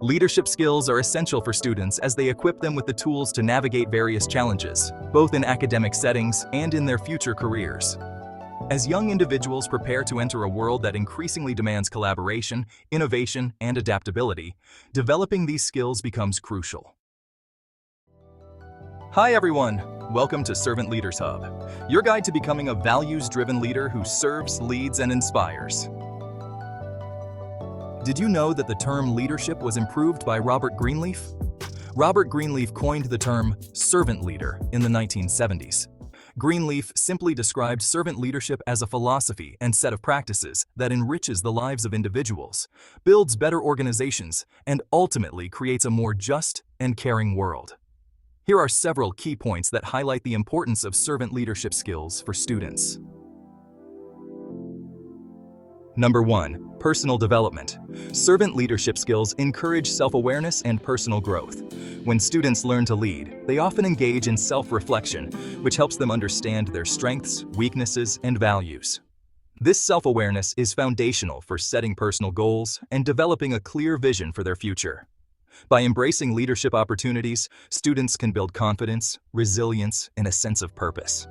Leadership skills are essential for students as they equip them with the tools to navigate various challenges, both in academic settings and in their future careers. As young individuals prepare to enter a world that increasingly demands collaboration, innovation, and adaptability, developing these skills becomes crucial. Hi everyone! Welcome to Servant Leaders Hub, your guide to becoming a values-driven leader who serves, leads, and inspires. Did you know that the term leadership was improved by Robert Greenleaf? Robert Greenleaf coined the term servant leader in the 1970s. Greenleaf simply described servant leadership as a philosophy and set of practices that enriches the lives of individuals, builds better organizations, and ultimately creates a more just and caring world. Here are several key points that highlight the importance of servant leadership skills for students. Number 1. Personal development. Servant leadership skills encourage self-awareness and personal growth. When students learn to lead, they often engage in self-reflection, which helps them understand their strengths, weaknesses, and values. This self-awareness is foundational for setting personal goals and developing a clear vision for their future. By embracing leadership opportunities, students can build confidence, resilience, and a sense of purpose.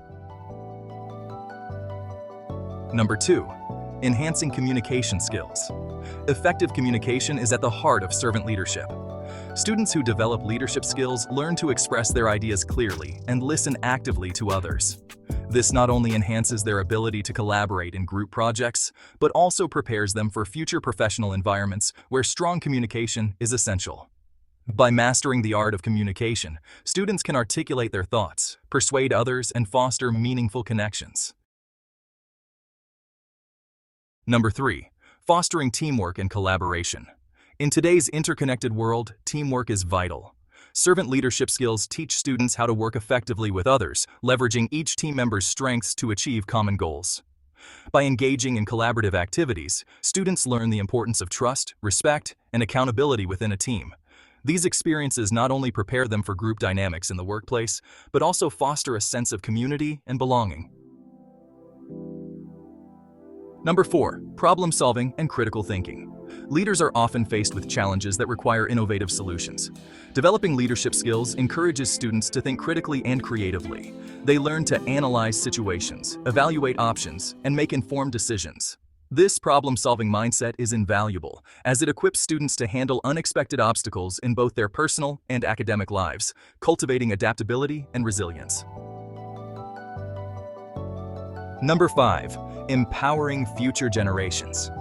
Number 2. Enhancing communication skills. Effective communication is at the heart of servant leadership. Students who develop leadership skills learn to express their ideas clearly and listen actively to others. This not only enhances their ability to collaborate in group projects, but also prepares them for future professional environments where strong communication is essential. By mastering the art of communication, students can articulate their thoughts, persuade others, and foster meaningful connections. Number 3. Fostering teamwork and collaboration. In today's interconnected world, teamwork is vital. Servant leadership skills teach students how to work effectively with others, leveraging each team member's strengths to achieve common goals. By engaging in collaborative activities, students learn the importance of trust, respect, and accountability within a team. These experiences not only prepare them for group dynamics in the workplace, but also foster a sense of community and belonging. Number 4. Problem solving and critical thinking. Leaders are often faced with challenges that require innovative solutions. Developing leadership skills encourages students to think critically and creatively. They learn to analyze situations, evaluate options, and make informed decisions. This problem-solving mindset is invaluable, as it equips students to handle unexpected obstacles in both their personal and academic lives, cultivating adaptability and resilience. Number 5. Empowering future generations.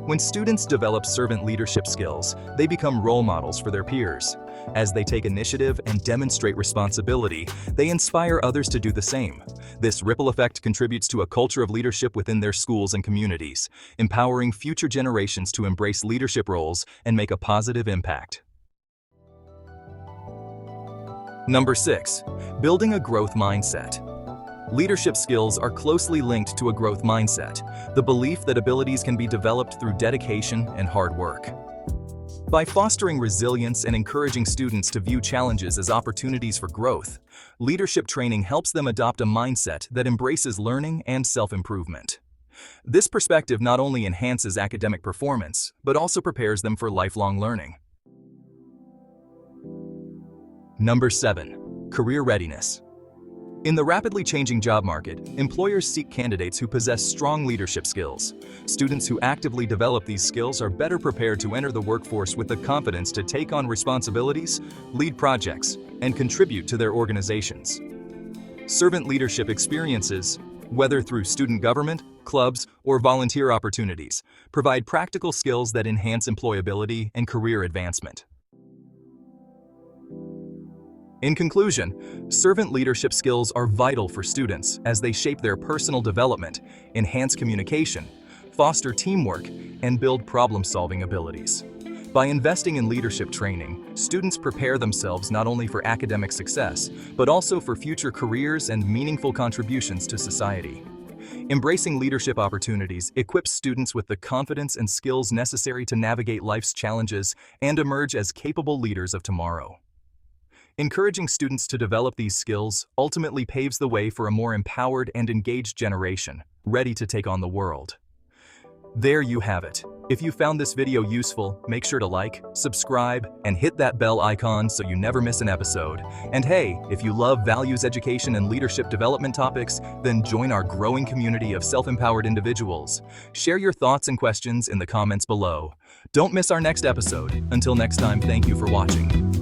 When students develop servant leadership skills, they become role models for their peers. As they take initiative and demonstrate responsibility, they inspire others to do the same. This ripple effect contributes to a culture of leadership within their schools and communities, empowering future generations to embrace leadership roles and make a positive impact. Number 6. Building a growth mindset. Leadership skills are closely linked to a growth mindset, the belief that abilities can be developed through dedication and hard work. By fostering resilience and encouraging students to view challenges as opportunities for growth, leadership training helps them adopt a mindset that embraces learning and self-improvement. This perspective not only enhances academic performance, but also prepares them for lifelong learning. Number 7. Career readiness. In the rapidly changing job market, employers seek candidates who possess strong leadership skills. Students who actively develop these skills are better prepared to enter the workforce with the confidence to take on responsibilities, lead projects, and contribute to their organizations. Servant leadership experiences, whether through student government, clubs, or volunteer opportunities, provide practical skills that enhance employability and career advancement. In conclusion, servant leadership skills are vital for students as they shape their personal development, enhance communication, foster teamwork, and build problem-solving abilities. By investing in leadership training, students prepare themselves not only for academic success, but also for future careers and meaningful contributions to society. Embracing leadership opportunities equips students with the confidence and skills necessary to navigate life's challenges and emerge as capable leaders of tomorrow. Encouraging students to develop these skills ultimately paves the way for a more empowered and engaged generation, ready to take on the world. There you have it. If you found this video useful, make sure to like, subscribe, and hit that bell icon so you never miss an episode. And hey, if you love values education and leadership development topics, then join our growing community of self-empowered individuals. Share your thoughts and questions in the comments below. Don't miss our next episode. Until next time, thank you for watching.